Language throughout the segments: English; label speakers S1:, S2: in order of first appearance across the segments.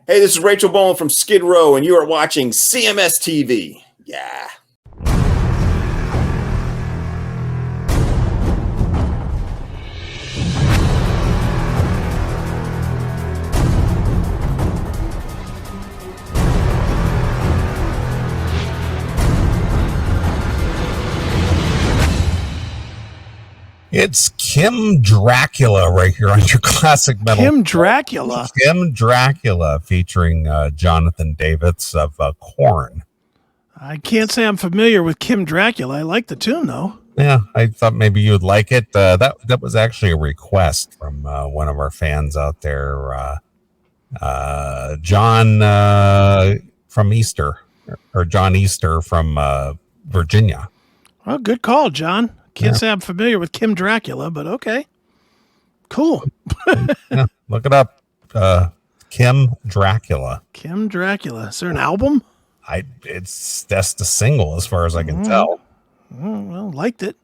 S1: Hey, this is Rachel Bowen from Skid Row, and you are watching CMS TV. Yeah.
S2: It's Kim Dracula right here on your classic metal.
S3: Kim Dracula.
S2: Kim Dracula featuring Jonathan Davis of Korn.
S3: I can't say I'm familiar with Kim Dracula. I like the tune though.
S2: Yeah, I thought maybe you would like it. That was actually a request from one of our fans out there, John from Easter, or John Easter from Virginia.
S3: Well, good call, John. Can't say I'm familiar with Kim Dracula, but okay. Cool.
S2: Yeah, look it up. Kim Dracula.
S3: Kim Dracula. Is there an album?
S2: That's the single as far as I can tell.
S3: Well, liked it.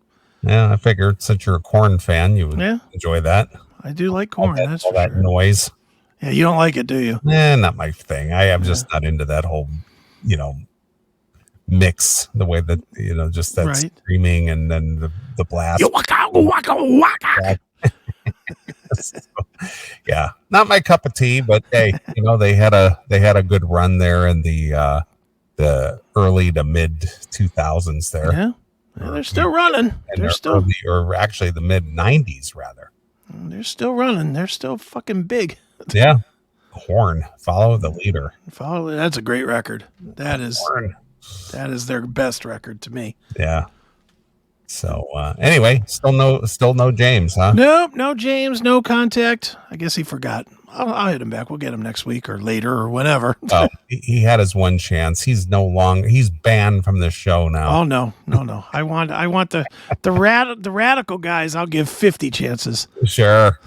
S2: Yeah, I figured since you're a Korn fan, you would enjoy that.
S3: I do like Korn. That's
S2: all
S3: for
S2: that
S3: sure.
S2: Noise.
S3: Yeah, you don't like it, do you?
S2: Not my thing. I am just not into that whole, mix. The way that just that screaming and then the blast.
S3: Waka, waka, waka.
S2: So, yeah, not my cup of tea. But hey, they had a good run there in the early to mid 2000s there.
S3: Yeah, they're still running.
S2: And or actually the mid 90s rather.
S3: They're still running. They're still fucking big.
S2: Yeah, Korn. Follow the leader.
S3: That's a great record. That is
S2: Korn.
S3: That is their best record to me.
S2: Yeah. So anyway, still no James, huh?
S3: Nope, no James, no contact. I guess he forgot. I'll hit him back. We'll get him next week or later or whenever.
S2: Oh, he had his one chance. He's banned from the show now.
S3: Oh no. I want the radical guys. I'll give 50 chances.
S2: Sure.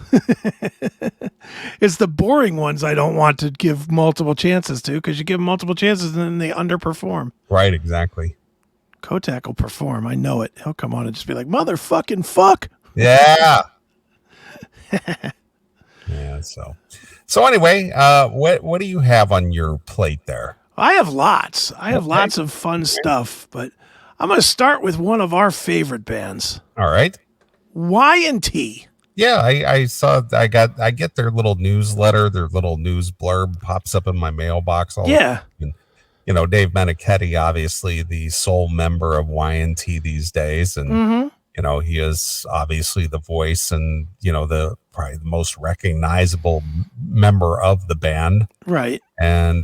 S3: It's the boring ones I don't want to give multiple chances to, because you give them multiple chances and then they underperform.
S2: Right, exactly.
S3: Kotak will perform. I know it. He'll come on and just be like, motherfucking fuck.
S2: Yeah. Yeah. So anyway, what do you have on your plate there?
S3: I have lots. Lots of fun stuff, but I'm going to start with one of our favorite bands.
S2: All right.
S3: Y&T.
S2: Yeah, I saw. I get their little newsletter, their little news blurb pops up in my mailbox all the time. And, Dave Meniketti, obviously the sole member of Y&T these days, and he is obviously the voice and probably the most recognizable member of the band,
S3: right?
S2: And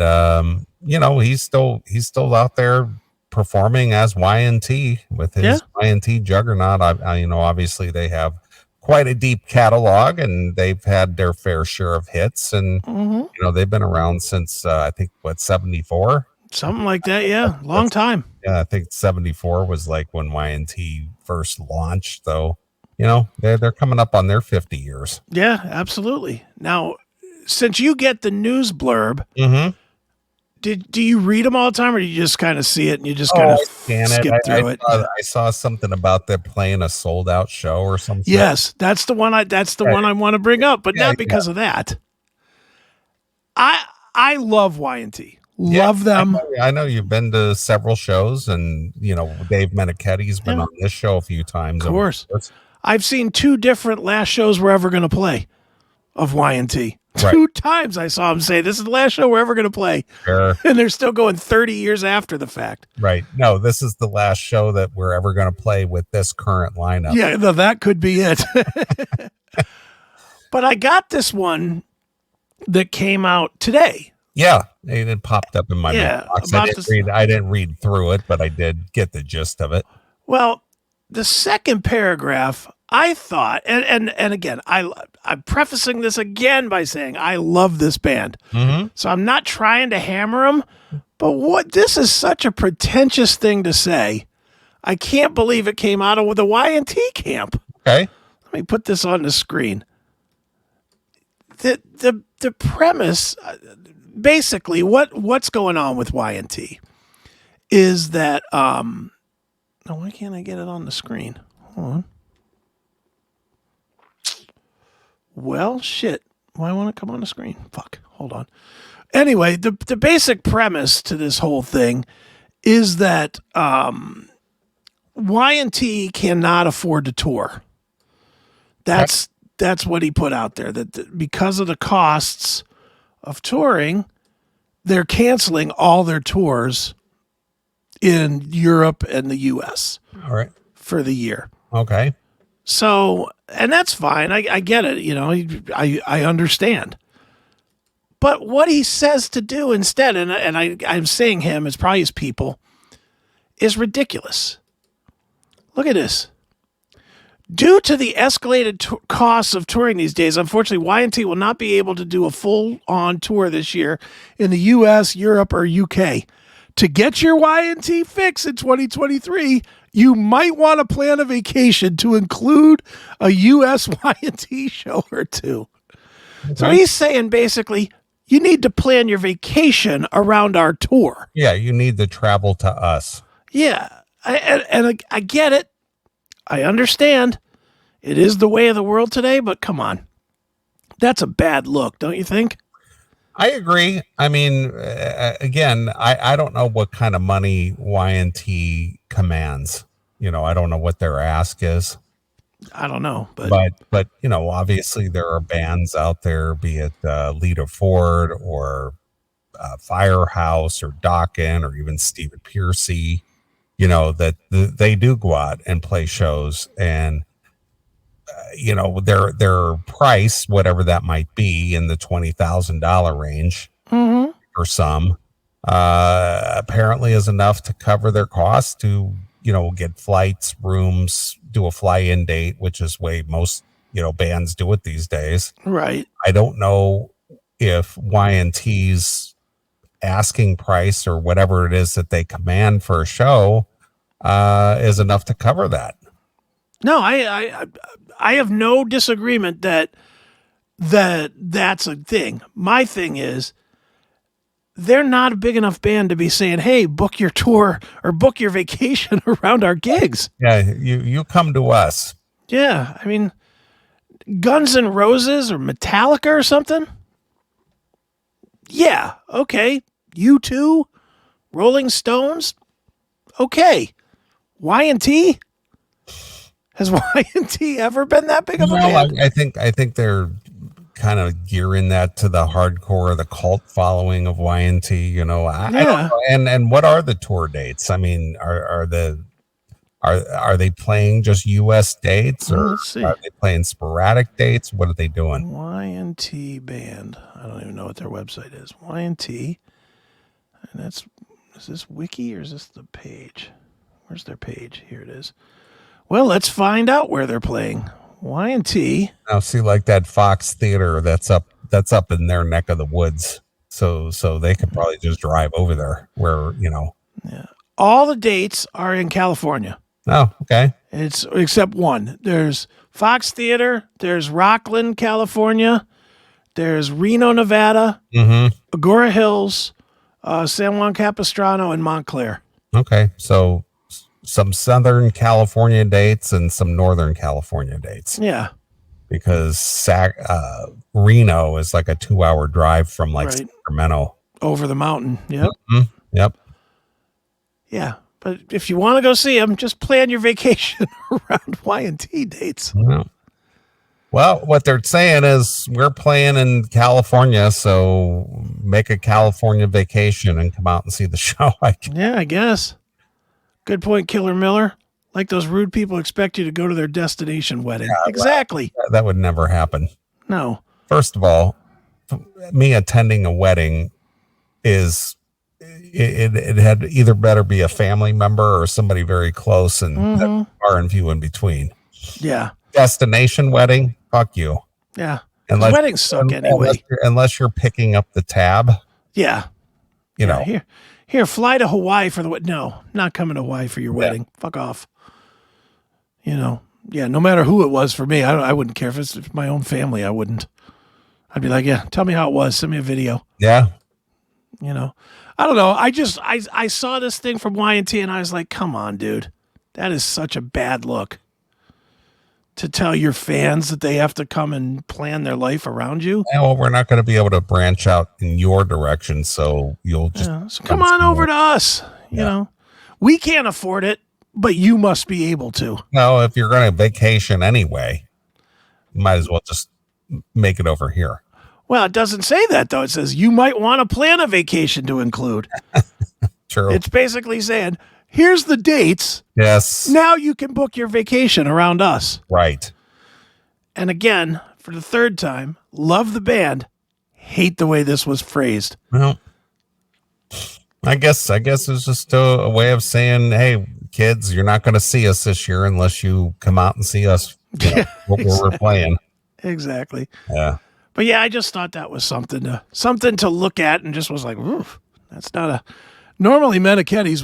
S2: he's still out there performing as Y&T with his Y&T juggernaut. Obviously they have quite a deep catalog, and they've had their fair share of hits, and they've been around since I think 74,
S3: something like that. Yeah, long time.
S2: Yeah, I think 74 was like when Y&T first launched, though. They're coming up on their 50 years.
S3: Yeah, absolutely. Now, since you get the news blurb, do you read them all the time, or do you just kind of see it and you just kind of skip through it?
S2: I saw something about them playing a sold out show or something.
S3: Yes, that's the one. That's the one I want to bring up, but not because of that. I love Y&T. Love them.
S2: I know you've been to several shows, and Dave Meniketti's been on this show a few times.
S3: Of course, I've seen 2 different last shows we're ever going to play of Y&T.
S2: Right.
S3: 2 times I saw him say, "This is the last show we're ever going to play," and they're still going 30 years after the fact.
S2: Right? No, this is the last show that we're ever going to play with this current lineup.
S3: Yeah, that could be it. But I got this one that came out today.
S2: Yeah, it popped up in my mailbox. I didn't read through it, but I did get the gist of it.
S3: Well, the second paragraph, I thought, and again, I'm prefacing this again by saying I love this band. So I'm not trying to hammer them, but this is such a pretentious thing to say. I can't believe it came out of the Y&T camp.
S2: Okay.
S3: Let me put this on the screen. The premise, basically, what's going on with Y&T is that, why can't I get it on the screen? Hold on. Well, shit. Why won't it come on the screen? Fuck. Hold on. Anyway, the basic premise to this whole thing is that Y&T cannot afford to tour. That's what he put out there. That because of the costs of touring, they're canceling all their tours in Europe and the U.S.
S2: All right.
S3: For the year.
S2: Okay.
S3: So, and that's fine. I get it. You know, I understand. But what he says to do instead, and I'm saying him, it's probably his people, is ridiculous. Look at this. Due to the escalated costs of touring these days, unfortunately, Y&T will not be able to do a full-on tour this year in the U.S., Europe, or U.K. To get your Y&T fix in 2023, you might want to plan a vacation to include a U.S. Y&T show or two. Okay. So he's saying basically, you need to plan your vacation around our tour.
S2: Yeah, you need to travel to us.
S3: Yeah, I get it. I understand. It is the way of the world today, but come on. That's a bad look, don't you think?
S2: I agree. I mean, again, I don't know what kind of money Y&T commands. You know, I don't know what their ask is.
S3: I don't know, but
S2: you know, obviously there are bands out there, be it Lita Ford or Firehouse or Dokken or even Stephen Piercy, you know, that they do go out and play shows, and you know, their price, whatever that might be, in the $20,000 range for some, apparently is enough to cover their costs to, you know, get flights, rooms, do a fly-in date, which is way most, you know, bands do it these days.
S3: Right.
S2: I don't know if Y&T's asking price or whatever it is that they command for a show is enough to cover that.
S3: No, I have no disagreement that that's a thing. My thing is, they're not a big enough band to be saying, hey, book your tour or book your vacation around our gigs.
S2: Yeah, you come to us.
S3: Yeah, I mean, Guns N' Roses or Metallica or something? Yeah, okay. U2? Rolling Stones? Okay. Y&T? Has Y&T ever been that big of a band?
S2: I think they're kind of gearing that to the hardcore, the cult following of Y&T. You know, I don't know. And what are the tour dates? I mean, are they playing just U.S. dates, or
S3: let's see.
S2: Are they playing sporadic dates? What are they doing?
S3: Y&T band. I don't even know what their website is. Y&T, and is this wiki or is this the page? Where's their page? Here it is. Well, let's find out where they're playing. Y&T.
S2: Now, see, like that Fox Theater, that's up in their neck of the woods. So they could probably just drive over there where, you know.
S3: Yeah. All the dates are in California.
S2: Oh, okay.
S3: It's except one. There's Fox Theater, there's Rockland, California, there's Reno, Nevada, Agora Hills, San Juan Capistrano, and Montclair.
S2: Okay. So some Southern California dates and some Northern California dates.
S3: Yeah.
S2: Because Reno is like a 2-hour drive from Sacramento.
S3: Over the mountain. Yep.
S2: Yep.
S3: Yeah. But if you want to go see them, just plan your vacation around Y&T dates.
S2: Yeah. Well, what they're saying is we're playing in California, so make a California vacation and come out and see the show.
S3: Yeah, I guess. Good point, Killer Miller. Like those rude people expect you to go to their destination wedding. Yeah, exactly.
S2: That would never happen.
S3: No.
S2: First of all, me attending a wedding is it had either better be a family member or somebody very close and far and few in between.
S3: Yeah.
S2: Destination wedding, fuck you.
S3: Yeah. Weddings suck anyway.
S2: Unless you're picking up the tab.
S3: Yeah.
S2: You know.
S3: Here, fly to Hawaii for the wedding. No, not coming to Hawaii for your wedding. Fuck off. You know, yeah, no matter who it was for me, I wouldn't care. If it's my own family, I wouldn't. I'd be like, yeah, tell me how it was. Send me a video.
S2: Yeah.
S3: You know, I don't know. I saw this thing from Y&T and I was like, come on, dude. That is such a bad look. to tell your fans that they have to come and plan their life around you.
S2: Yeah, well, we're not going to be able to branch out in your direction, so you'll just
S3: so come on over to us. You know, we can't afford it, but you must be able to.
S2: No, if you're going to vacation anyway, you might as well just make it over here.
S3: Well, it doesn't say that, though. It says you might want to plan a vacation to include.
S2: True.
S3: It's basically saying, here's the dates.
S2: Yes.
S3: Now you can book your vacation around us.
S2: Right.
S3: And again, for the third time, love the band, hate the way this was phrased.
S2: Well, I guess it's just a way of saying, hey, kids, you're not going to see us this year unless you come out and see us, what we're playing.
S3: Exactly.
S2: Yeah.
S3: But yeah, I just thought that was something to look at, and just was like, oof, that's not a. Normally, Meniketti's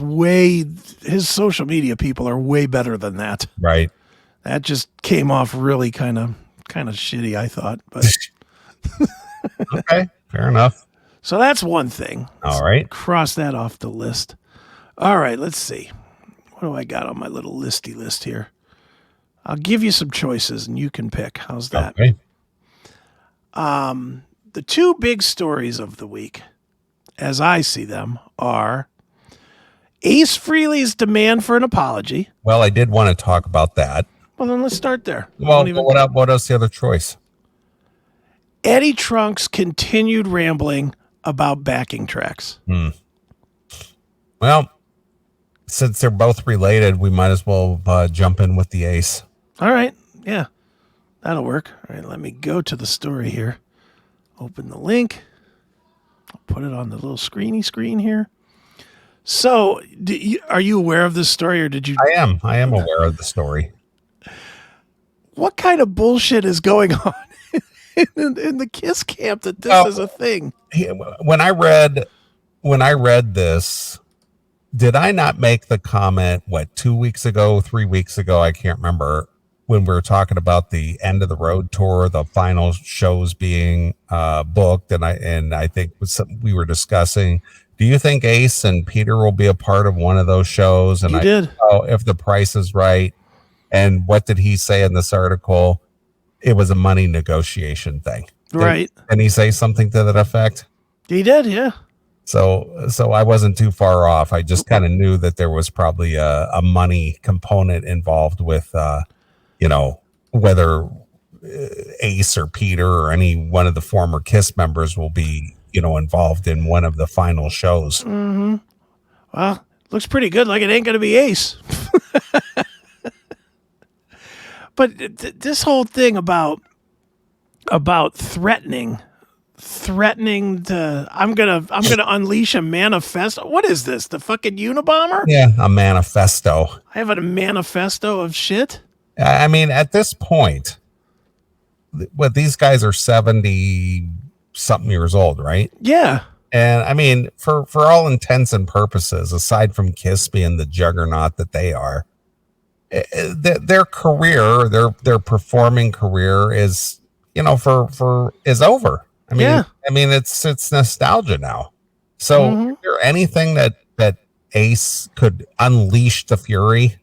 S3: his social media people are way better than that.
S2: Right.
S3: That just came off really kind of shitty, I thought. But
S2: okay, fair enough.
S3: So that's one thing.
S2: All right.
S3: Cross that off the list. All right, let's see. What do I got on my little listy list here? I'll give you some choices and you can pick. How's that?
S2: Okay.
S3: The two big stories of the week, as I see them, are Ace Frehley's demand for an apology.
S2: Well, I did want to talk about that.
S3: Well, then let's start there.
S2: Well, what else? The other choice?
S3: Eddie Trunk's continued rambling about backing tracks.
S2: Well, since they're both related, we might as well jump in with the Ace.
S3: All right. Yeah, that'll work. All right, let me go to the story here. Open the link. I'll put it on the little screen here. So, are you aware of this story, or did you?
S2: I am aware of the story.
S3: What kind of bullshit is going on in the Kiss camp that this is a thing?
S2: When I read this, did I not make the comment, 2 weeks ago, 3 weeks ago? I can't remember, when we were talking about the end of the road tour, the final shows being booked. And I think we were discussing, do you think Ace and Peter will be a part of one of those shows? And
S3: you did.
S2: If the price is right. And what did he say in this article? It was a money negotiation thing.
S3: Right.
S2: And he say something to that effect?
S3: He did, yeah.
S2: So I wasn't too far off. I just kind of knew that there was probably a money component involved with, whether Ace or Peter or any one of the former Kiss members will be, involved in one of the final shows.
S3: Mm-hmm. Well, looks pretty good. Like it ain't going to be Ace. But this whole thing about threatening to I'm gonna unleash a manifesto. What is this? The fucking Unabomber?
S2: Yeah, a manifesto.
S3: I have a manifesto of shit.
S2: I mean, at this point, these guys are 70 something years old, right?
S3: Yeah.
S2: And I mean, for all intents and purposes, aside from Kiss being the juggernaut that they are, their career, their performing career is, is over. I mean, it's nostalgia now. So is there anything that Ace could unleash the fury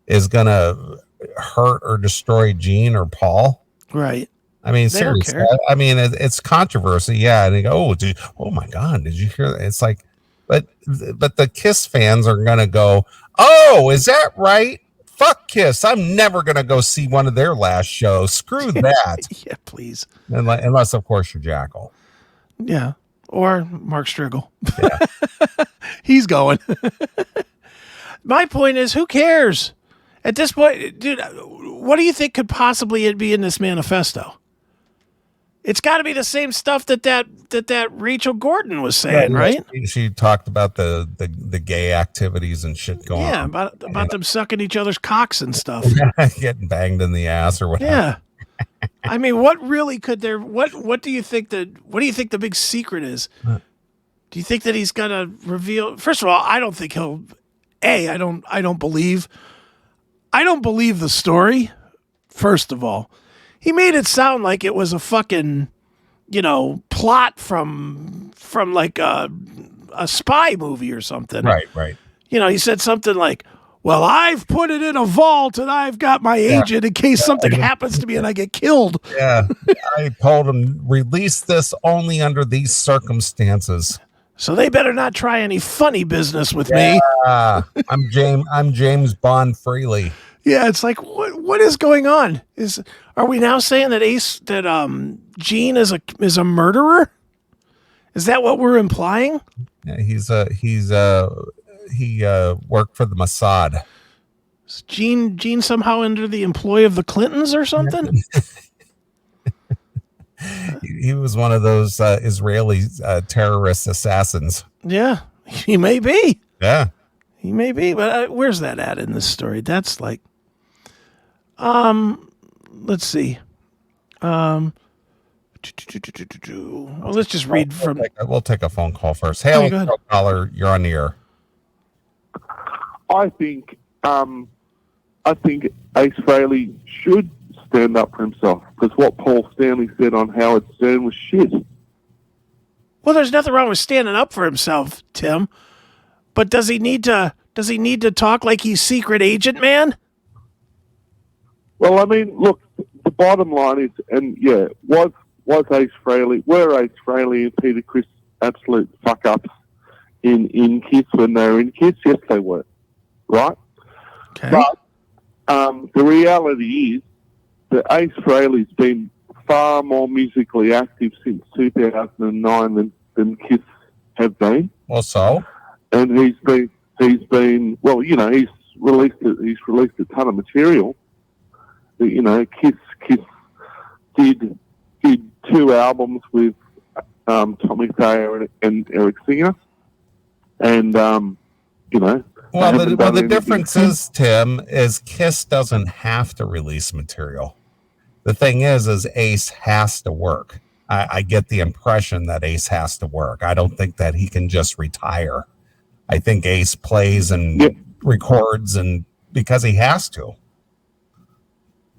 S2: is gonna hurt or destroy Gene or Paul?
S3: Right.
S2: I mean, seriously. I mean, it's controversy, yeah. And they go, oh my God, did you hear that? It's like, but the Kiss fans are gonna go, oh, is that right? Fuck Kiss. I'm never going to go see one of their last shows. Screw that.
S3: Yeah, please.
S2: Unless, of course, you're Jackal.
S3: Yeah. Or Mark Striegel.
S2: Yeah.
S3: He's going. My point is, who cares? At this point, dude, what do you think could possibly be in this manifesto? It's got to be the same stuff that Rachel Gordon was saying, right?
S2: She talked about the gay activities and shit going on.
S3: Yeah, about them sucking each other's cocks and stuff.
S2: Getting banged in the ass or whatever.
S3: Yeah. I mean, what really could there what do you think the big secret is? Do you think that he's gonna reveal? First of all, I don't think he'll I don't believe the story, first of all. He made it sound like it was a fucking, plot from like a spy movie or something.
S2: Right.
S3: He said something like, well, I've put it in a vault and I've got my agent in case something happens to me and I get killed.
S2: Yeah. I told him, release this only under these circumstances.
S3: So they better not try any funny business with me.
S2: I'm James Bond Frehley.
S3: Yeah, it's like what is going on? Are we now saying that Gene is a murderer? Is that what we're implying?
S2: Yeah, he worked for the Mossad.
S3: Is Gene somehow under the employ of the Clintons or something?
S2: He was one of those Israeli terrorist assassins.
S3: Yeah, he may be.
S2: Yeah,
S3: he may be. But where's that at in this story? That's like, let's see. Well, let's just read from.
S2: We'll take a phone call first. Hey, caller, you're on the air.
S4: I think Ace Frehley should stand up for himself, because what Paul Stanley said on Howard Stern was shit.
S3: Well, there's nothing wrong with standing up for himself, Tim. But does he need to talk like he's secret agent man?
S4: Well, I mean, look, the bottom line is, and yeah, were Ace Frehley and Peter Chris absolute fuck ups in Kiss when they were in Kiss? Yes, they were. Right?
S3: Okay.
S4: But the reality is that Ace Frehley's been far more musically active since 2009 than Kiss have been.
S2: Well, so?
S4: And he's been well, you know, he's released a ton of material. You know, Kiss did 2 albums with Tommy Thayer and Eric Singer, and you know.
S2: Well, the difference is, Tim, is Kiss doesn't have to release material. The thing is Ace has to work. I get the impression that Ace has to work. I don't think that he can just retire. I think Ace plays and records and because he has to.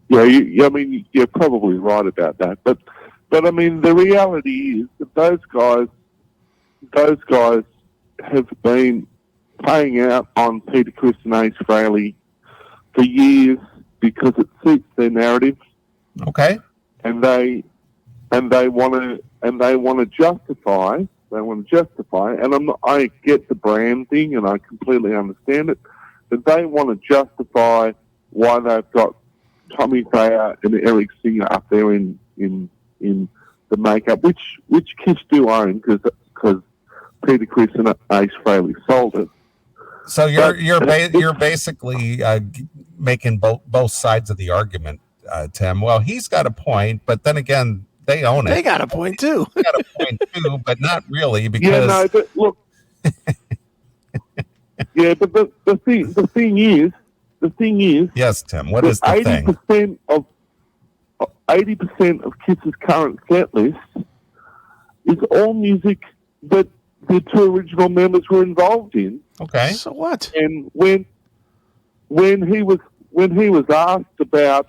S4: Yeah, I mean, you're probably right about that. But I mean, the reality is that those guys have been playing out on Peter Chris and Ace Frehley for years because it suits their narrative.
S2: Okay.
S4: And they want to justify. And I get the brand thing, and I completely understand it. But they want to justify why they've got Tommy Thayer and Eric Singer up there in the makeup, which Kiss do own because Peter Chris and Ace Frehley sold it.
S2: So you're basically making both sides of the argument, Tim. Well, he's got a point, but then again, they own it.
S3: They got a point too.
S2: They got a point too, but not really because.
S4: Yeah, no, but look. Yeah, but the thing is.
S2: Yes, Tim. What is the thing?
S4: 80% of Kiss's current set list is all music that the 2 original members were involved in.
S2: Okay.
S3: So what?
S4: And when he was asked about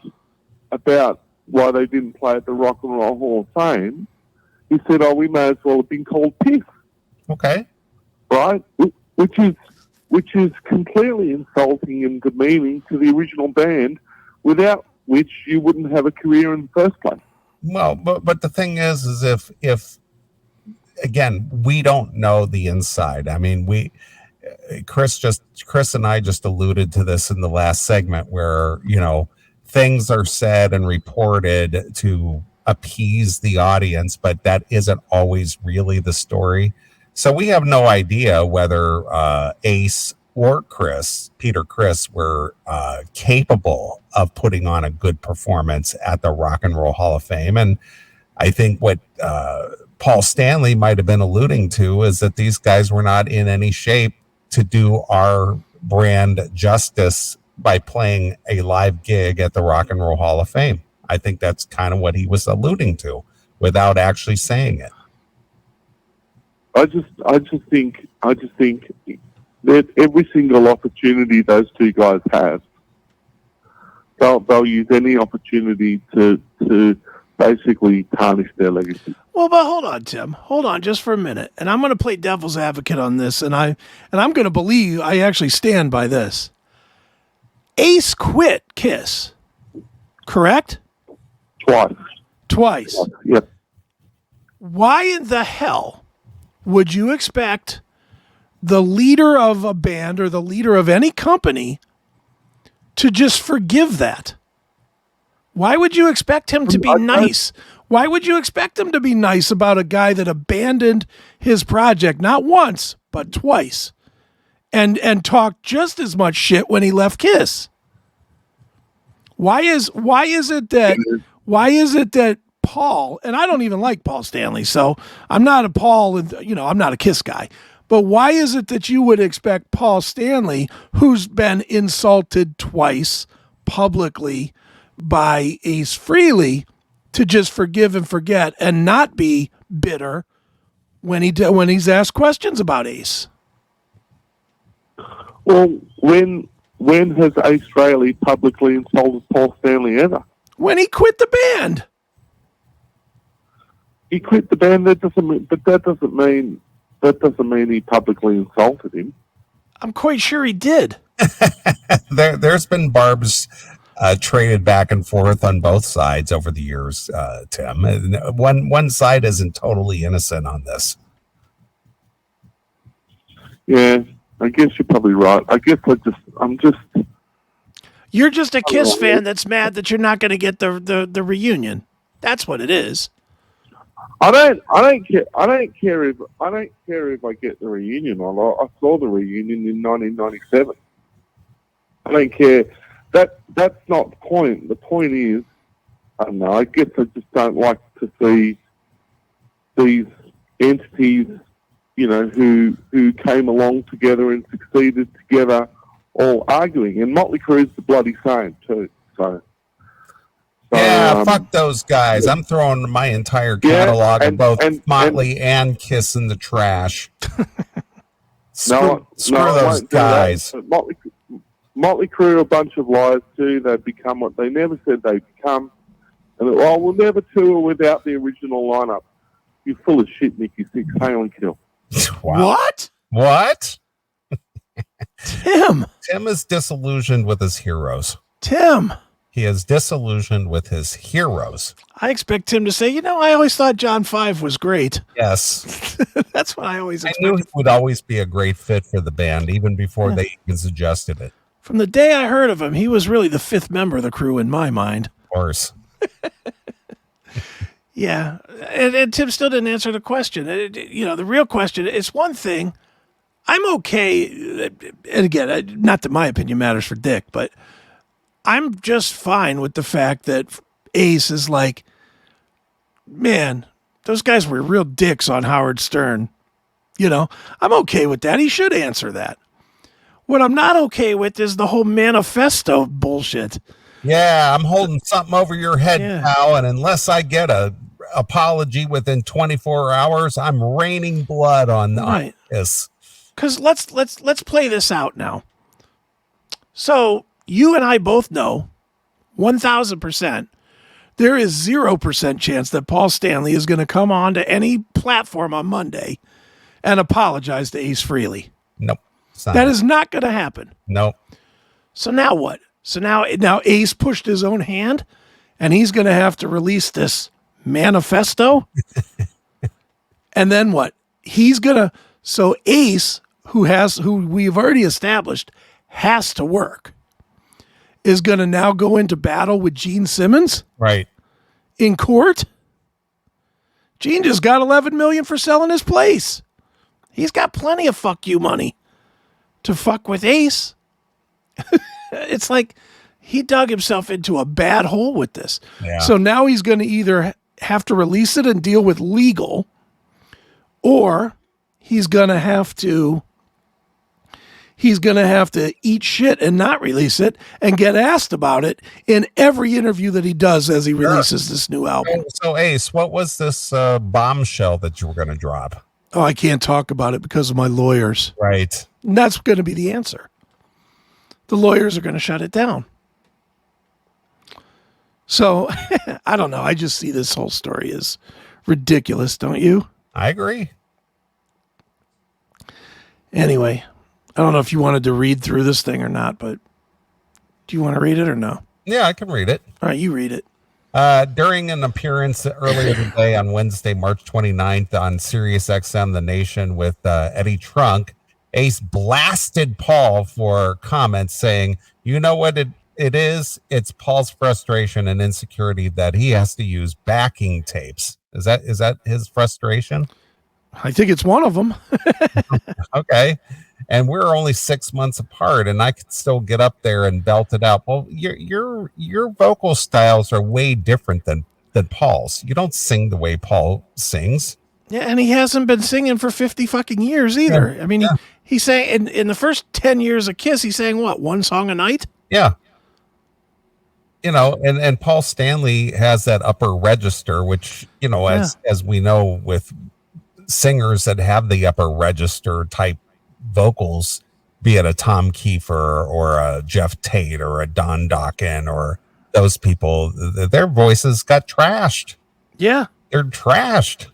S4: why they didn't play at the Rock and Roll Hall of Fame, he said, "Oh, we may as well have been called Piss."
S2: Okay.
S4: Right? Which is completely insulting and demeaning to the original band, without which you wouldn't have a career in the first place.
S2: Well, but the thing is if again, we don't know the inside. I mean, Chris and I just alluded to this in the last segment where, you know, things are said and reported to appease the audience, but that isn't always really the story. So we have no idea whether Ace or Peter Chris, were capable of putting on a good performance at the Rock and Roll Hall of Fame. And I think what Paul Stanley might have been alluding to is that these guys were not in any shape to do our brand justice by playing a live gig at the Rock and Roll Hall of Fame. I think that's kind of what he was alluding to without actually saying it.
S4: I just think that every single opportunity those 2 guys have, they'll use any opportunity to basically tarnish their legacy.
S3: Well, but hold on, Tim. Hold on just for a minute. And I'm going to play devil's advocate on this, and I'm going to believe I actually stand by this. Ace quit Kiss, correct? Twice.
S4: Yep.
S3: Why in the hell would you expect the leader of a band or the leader of any company to just forgive that? Why would you expect him to be nice? Why would you expect him to be nice about a guy that abandoned his project not once, but twice, and talked just as much shit when he left Kiss? Why is it that Paul, and I don't even like Paul Stanley, so I'm not a Paul, I'm not a Kiss guy, but why is it that you would expect Paul Stanley, who's been insulted twice publicly by Ace Frehley, to just forgive and forget and not be bitter when he's asked questions about Ace?
S4: Well, when has Ace Frehley publicly insulted Paul Stanley ever?
S3: When he quit the band.
S4: He quit the band. That doesn't mean he publicly insulted him.
S3: I'm quite sure he did.
S2: There's been barbs traded back and forth on both sides over the years, Tim. One side isn't totally innocent on this.
S4: Yeah, I guess you're probably right. I guess
S3: You're just a Kiss fan that's mad that you're not going to get the reunion. That's what it is.
S4: I don't care if I get the reunion or not. I saw the reunion in 1997. I don't care. That's not the point. The point is, I don't know. I guess I just don't like to see these entities, who came along together and succeeded together, all arguing. And Motley Crue's the bloody same too. So
S2: yeah, fuck those guys. I'm throwing my entire catalog of both Motley and Kiss in the trash. Screw those guys.
S4: Motley Crue are a bunch of liars too. They've become what they never said they'd become. And we'll never tour without the original lineup. You're full of shit, Nicky Six. Hail and kill.
S2: Wow. What?
S3: Tim
S2: is disillusioned with his heroes.
S3: Tim.
S2: He is disillusioned with his heroes.
S3: I expect him to say, I always thought John 5 was great.
S2: Yes.
S3: That's what I always expected.
S2: I knew he would always be a great fit for the band, even before they even suggested it.
S3: From the day I heard of him, he was really the fifth member of the Crew in my mind.
S2: Of course.
S3: Yeah. And Tim still didn't answer the question. The real question, it's one thing. I'm okay. And again, not that my opinion matters for Dick, but I'm just fine with the fact that Ace is like, man, those guys were real dicks on Howard Stern. I'm okay with that. He should answer that. What I'm not okay with is the whole manifesto bullshit.
S2: Yeah, I'm holding something over your head, pal, and unless I get a apology within 24 hours, I'm raining blood on this.
S3: Because let's play this out now. So you and I both know 1,000% there is 0% chance that Paul Stanley is going to come on to any platform on Monday and apologize to Ace Frehley.
S2: Nope.
S3: That is not going to happen.
S2: Nope.
S3: So now what? So now Ace pushed his own hand and he's going to have to release this manifesto. And then what? So Ace, who we've already established has to work, is going to now go into battle with Gene Simmons?
S2: Right.
S3: In court? Gene just got $11 million for selling his place. He's got plenty of fuck you money to fuck with Ace. It's like he dug himself into a bad hole with this. Yeah. So now he's going to either have to release it and deal with legal, or he's going to have to eat shit and not release it and get asked about it in every interview that he does as he releases this new album.
S2: So Ace, what was this bombshell that you were going to drop?
S3: Oh, I can't talk about it because of my lawyers.
S2: Right.
S3: And that's going to be the answer. The lawyers are going to shut it down. So, I don't know. I just see this whole story as ridiculous, don't you?
S2: I agree.
S3: Anyway, I don't know if you wanted to read through this thing or not, but Do you want to read it or no?
S2: Yeah, I can read it.
S3: All right, you read it.
S2: During an appearance earlier today on Wednesday, March 29th on Sirius XM The Nation with Eddie Trunk, Ace blasted Paul for comments saying, you know what it is? It's Paul's frustration and insecurity that he has to use backing tapes. Is that his frustration?
S3: I think it's one of them.
S2: Okay. And we're only 6 months apart, and I could still get up there and belt it out. Well, your vocal styles are way different than Paul's. You don't sing the way Paul sings.
S3: Yeah, and he hasn't been singing for 50 fucking years either. Yeah, I mean, he sang in the first 10 years of Kiss, he sang what, one song a night?
S2: Yeah. You know, and Paul Stanley has that upper register, which, you know, as we know with singers that have the upper register type vocals, be it a Tom Kiefer or a Jeff Tate or a Don Dokken or those people, their voices got trashed.
S3: Yeah.
S2: They're trashed.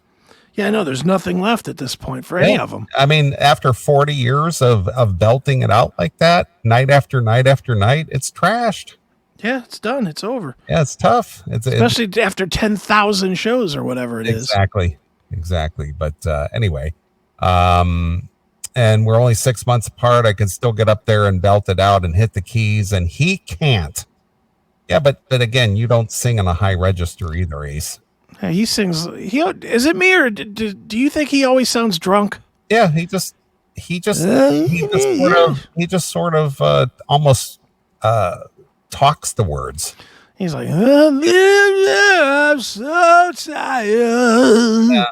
S3: Yeah, I know. There's nothing left at this point for any of them.
S2: I mean, after 40 years of belting it out like that, night after night after night, it's trashed.
S3: Yeah, it's done. It's over.
S2: Yeah, it's tough.
S3: Especially after 10,000 shows or whatever it is.
S2: Exactly. But anyway, and we're only 6 months apart. I can still get up there and belt it out and hit the keys, and he can't. Yeah, but again, you don't sing on a high register either, Ace.
S3: Yeah, he sings. Is it me or do you think he always sounds drunk?
S2: Yeah, he just sort of almost talks the words.
S3: He's like, I'm so tired.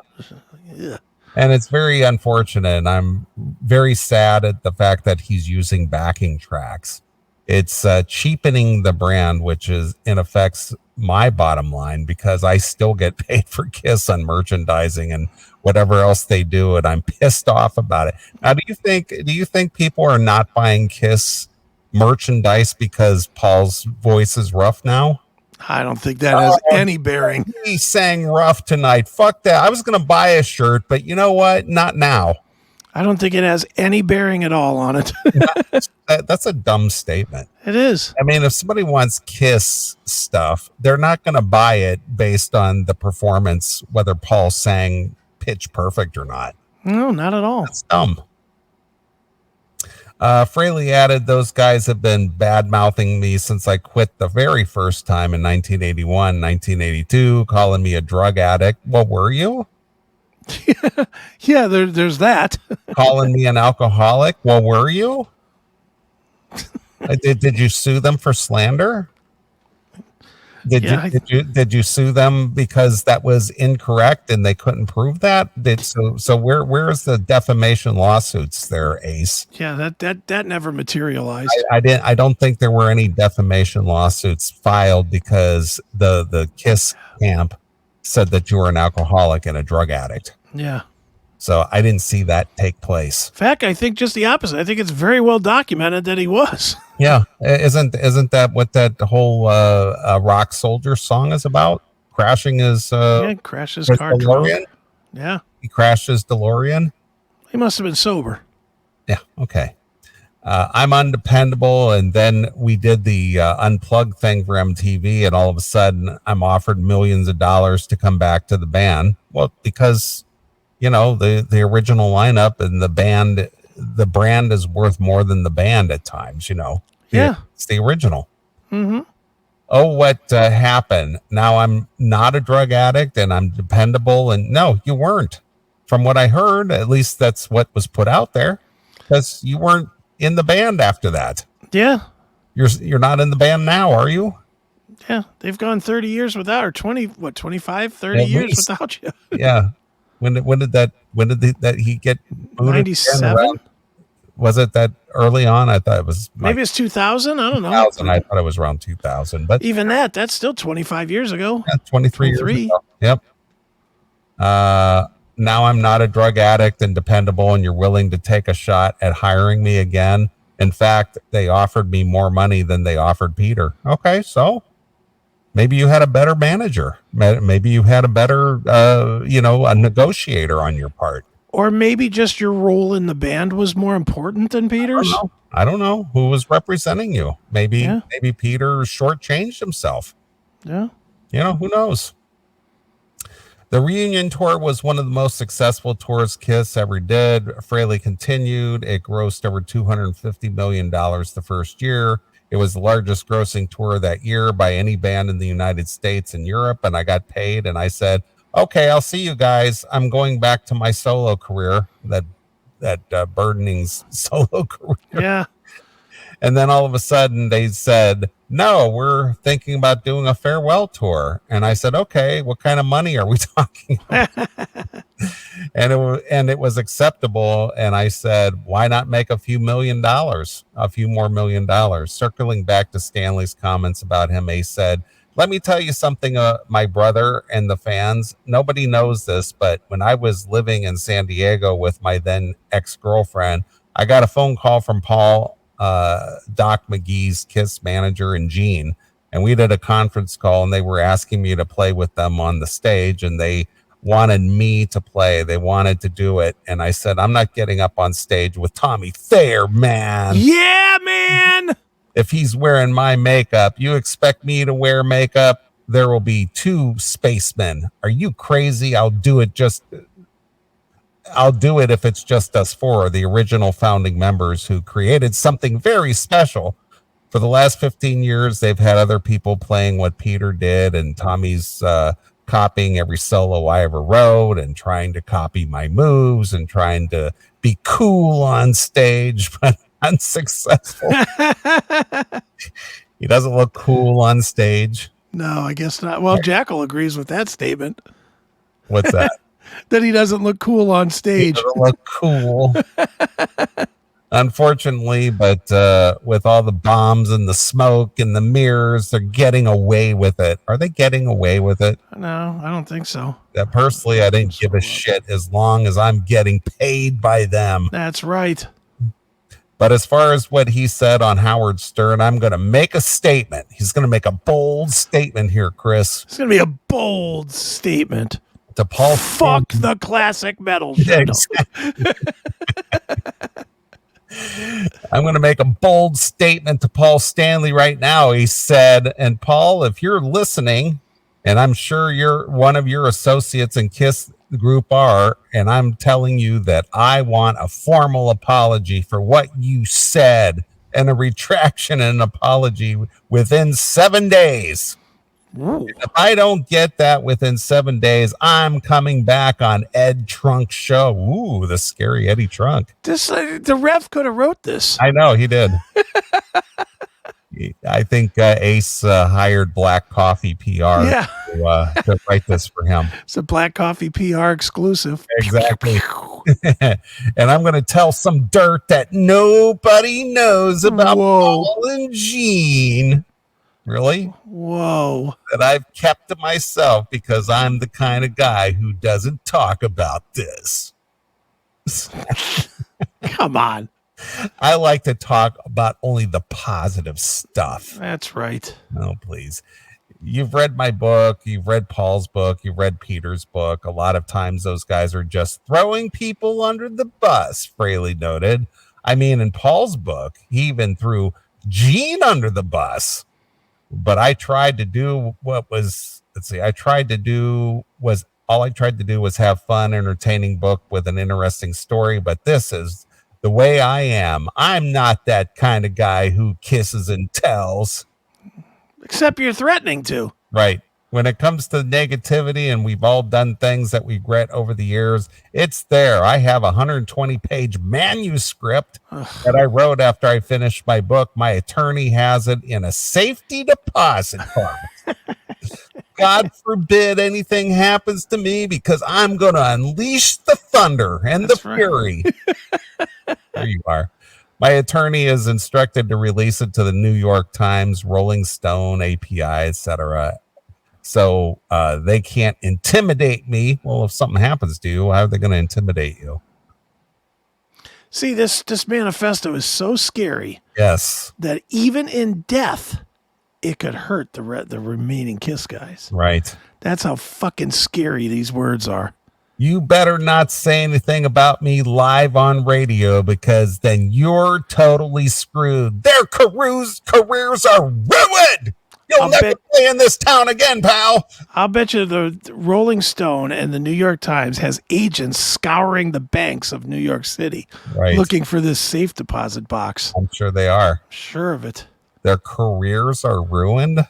S2: Yeah. And it's very unfortunate, and I'm very sad at the fact that he's using backing tracks. It's cheapening the brand, which is in effect my bottom line, because I still get paid for Kiss on merchandising and whatever else they do, and I'm pissed off about it. Now, do you think people are not buying Kiss merchandise because Paul's voice is rough now?
S3: I don't think that has any bearing.
S2: He sang rough tonight. Fuck that. I was going to buy a shirt, but you know what? Not now.
S3: I don't think it has any bearing at all on it.
S2: That's a dumb statement.
S3: It is.
S2: I mean, if somebody wants Kiss stuff, they're not going to buy it based on the performance, whether Paul sang pitch perfect or not.
S3: No, not at all.
S2: That's dumb. Frehley added, those guys have been bad-mouthing me since I quit the very first time in 1981, 1982, calling me a drug addict. Well, were you?
S3: Yeah, there's that.
S2: Calling me an alcoholic. Well, were you? Did you sue them for slander? Did you sue them because that was incorrect and they couldn't prove that? So where's the defamation lawsuits there, Ace?
S3: Yeah, that never materialized.
S2: I don't think there were any defamation lawsuits filed because the Kiss camp said that you were an alcoholic and a drug addict.
S3: Yeah. So
S2: I didn't see that take place.
S3: In fact, I think just the opposite. I think it's very well documented that he was.
S2: Yeah. Isn't that what that whole Rock Soldier song is about? Crashing his
S3: crashed his car.
S2: DeLorean?
S3: Yeah.
S2: He crashed his DeLorean?
S3: He must have been sober.
S2: Yeah. Okay. I'm undependable. And then we did the unplugged thing for MTV, and all of a sudden I'm offered millions of dollars to come back to the band. Well, because, you know, the original lineup and the brand is worth more than the band at times, you know.
S3: Yeah.
S2: It's the original.
S3: Mm-hmm.
S2: Oh, what happened? Now I'm not a drug addict and I'm dependable. And no, you weren't. From what I heard, at least that's what was put out there, because you weren't in the band after that.
S3: Yeah.
S2: You're not in the band now, are you?
S3: Yeah. They've gone 30 years without, or 25, 30 years without you.
S2: Yeah. When did that he get booted?
S3: 97?
S2: Was it that early on? I thought it was
S3: maybe it's 2000. I don't know.
S2: 2000. I thought it was around 2000, but
S3: even that's still 25 years ago.
S2: Yeah, 23 years ago. Yep. Now I'm not a drug addict and dependable, and you're willing to take a shot at hiring me again. In fact, they offered me more money than they offered Peter. Okay, so maybe you had a better manager. Maybe you had a better, a negotiator on your part.
S3: Or maybe just your role in the band was more important than Peter's?
S2: I don't know who was representing you. Maybe Peter shortchanged himself.
S3: Yeah.
S2: Who knows? The reunion tour was one of the most successful tours Kiss ever did. Frehley continued. It grossed over $250 million the first year. It was the largest grossing tour that year by any band in the United States and Europe. And I got paid and I said, okay, I'll see you guys. I'm going back to my solo career, that burdening solo career.
S3: Yeah.
S2: And then all of a sudden they said, no, we're thinking about doing a farewell tour. And I said, okay, what kind of money are we talking about? and it was acceptable. And I said, why not make a few more $1 million? Circling back to Stanley's comments about him, Ace said, let me tell you something, my brother and the fans, nobody knows this, but when I was living in San Diego with my then ex-girlfriend, I got a phone call from Paul, Doc McGee's Kiss manager, and Gene, and we did a conference call and they were asking me to play with them on the stage and they wanted me to play. They wanted to do it. And I said, I'm not getting up on stage with Tommy Thayer, man.
S3: Yeah, man.
S2: If he's wearing my makeup, you expect me to wear makeup? There will be 2 spacemen. Are you crazy? I'll do it if it's just us 4, the original founding members who created something very special. For the last 15 years, they've had other people playing what Peter did, and Tommy's copying every solo I ever wrote and trying to copy my moves and trying to be cool on stage, but unsuccessful. He doesn't look cool on stage.
S3: No, I guess not. Well, Jackal agrees with that statement.
S2: What's that?
S3: That he doesn't look cool on stage.
S2: He doesn't look cool. Unfortunately, but with all the bombs and the smoke and the mirrors, they're getting away with it. Are they getting away with it?
S3: No, I don't think so.
S2: Personally, I didn't give a shit as long as I'm getting paid by them.
S3: That's right.
S2: But as far as what he said on Howard Stern, I'm going to make a statement. He's going to make a bold statement here, Chris.
S3: It's going to be a bold statement.
S2: To Paul
S3: Fuck the classic metal show.
S2: I'm going to make a bold statement to Paul Stanley right now. He said, and Paul, if you're listening, and I'm sure one of your associates in Kiss group are, and I'm telling you that I want a formal apology for what you said and a retraction and an apology within 7 days. If I don't get that within 7 days, I'm coming back on Ed Trunk's show. Ooh, the scary Eddie Trunk.
S3: The Rev could have wrote this.
S2: I know he did. I think Ace hired Black Coffee PR to write this for him.
S3: It's a Black Coffee PR exclusive.
S2: Exactly. And I'm going to tell some dirt that nobody knows about Paul and Gene. Really?
S3: Whoa.
S2: That I've kept to myself because I'm the kind of guy who doesn't talk about this.
S3: Come on.
S2: I like to talk about only the positive stuff.
S3: That's right.
S2: Oh, please. You've read my book. You've read Paul's book. You've read Peter's book. A lot of times those guys are just throwing people under the bus, Frehley noted. I mean, in Paul's book, he even threw Gene under the bus. But I tried to do all I tried to do was have fun, entertaining book with an interesting story. But this is the way I am. I'm not that kind of guy who kisses and tells.
S3: Except you're threatening to.
S2: Right. When it comes to negativity, and we've all done things that we regret over the years, it's there. I have a 120-page manuscript that I wrote after I finished my book. My attorney has it in a safety deposit box. God forbid anything happens to me, because I'm going to unleash the thunder and the fury. There you are. My attorney is instructed to release it to the New York Times, Rolling Stone, API, etc. So they can't intimidate me. Well, if something happens to you, how are they going to intimidate you?
S3: See, this manifesto is so scary.
S2: Yes.
S3: That even in death, it could hurt the remaining Kiss guys.
S2: Right.
S3: That's how fucking scary these words are.
S2: you better not say anything about me live on radio, because then you're totally screwed. Their careers are ruined. You'll never play in this town again, pal.
S3: I'll bet you the Rolling Stone and the New York Times has agents scouring the banks of New York City looking for this safe deposit box.
S2: I'm sure they are.
S3: Sure of it.
S2: Their careers are ruined?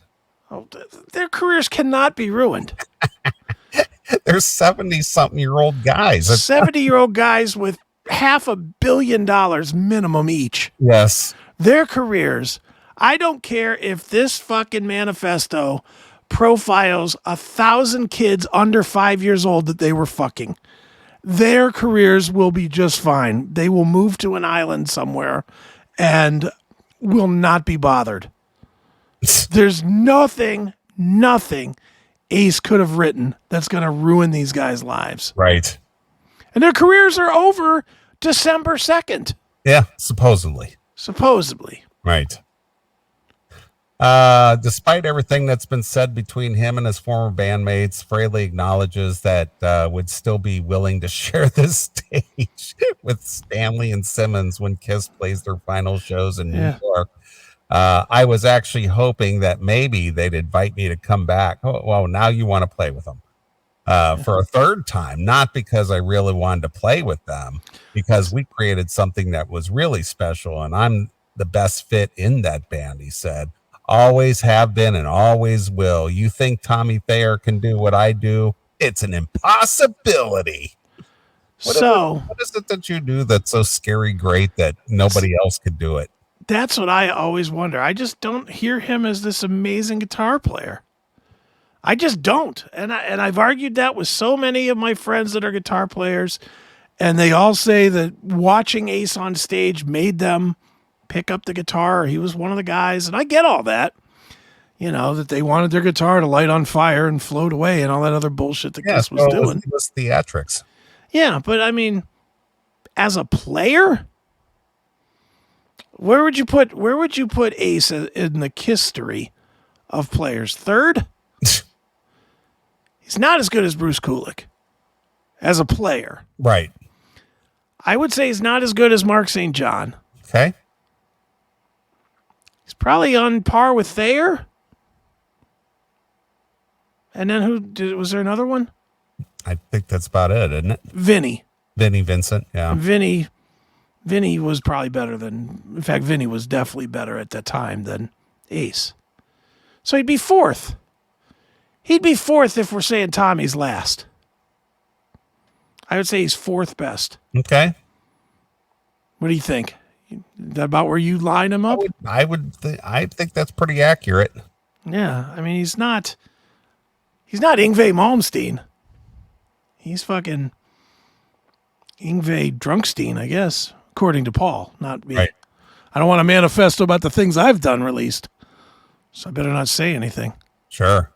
S3: Oh, their careers cannot be ruined.
S2: They're 70-something-year-old guys.
S3: 70-year-old guys with $500 million minimum each.
S2: Yes.
S3: Their careers... I don't care if this fucking manifesto profiles 1,000 kids under 5 years old that they were fucking. Their careers will be just fine. They will move to an island somewhere and will not be bothered. There's nothing Ace could have written that's going to ruin these guys' lives.
S2: Right.
S3: And their careers are over December 2nd.
S2: Yeah, supposedly.
S3: Right.
S2: Despite everything that's been said between him and his former bandmates, Frehley acknowledges that would still be willing to share this stage with Stanley and Simmons when Kiss plays their final shows in New York. I was actually hoping that maybe they'd invite me to come back. Oh, well, now you want to play with them for a third time, not because I really wanted to play with them, because we created something that was really special, and I'm the best fit in that band, he said. Always have been and always will. You think Tommy Thayer can do what I do? It's an impossibility. What is it that you do that's so scary great that nobody else could do it?
S3: That's what I always wonder. I just don't hear him as this amazing guitar player. I just don't. And I've argued that with so many of my friends that are guitar players, and they all say that watching Ace on stage made them pick up the guitar. He was one of the guys, and I get all that, that they wanted their guitar to light on fire and float away and all that other bullshit that Kiss was doing.
S2: It was theatrics.
S3: Yeah, but I mean, as a player, where would you put Ace in the history of players? Third? He's not as good as Bruce Kulick as a player.
S2: Right.
S3: I would say he's not as good as Mark St. John.
S2: Okay.
S3: Probably on par with Thayer. And then was there another one?
S2: I think that's about it, isn't it?
S3: Vinny
S2: Vincent, yeah.
S3: Vinny was probably better in fact, Vinny was definitely better at that time than Ace. So he'd be fourth. He'd be fourth if we're saying Tommy's last. I would say he's fourth best.
S2: Okay.
S3: What do you think? Is that about where you line him up?
S2: I think that's pretty accurate.
S3: Yeah, I mean he's not Yngwie Malmsteen. He's fucking Yngwie Drunkstein, I guess, according to Paul, not me.
S2: Right.
S3: I don't want a manifesto about the things I've done released, so I better not say anything.
S2: Sure.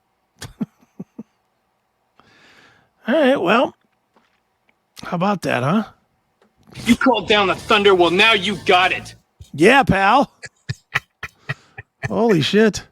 S3: All right, well, how about that, huh?
S5: You called down the thunder. Well, now you got it.
S3: Yeah, pal. Holy shit.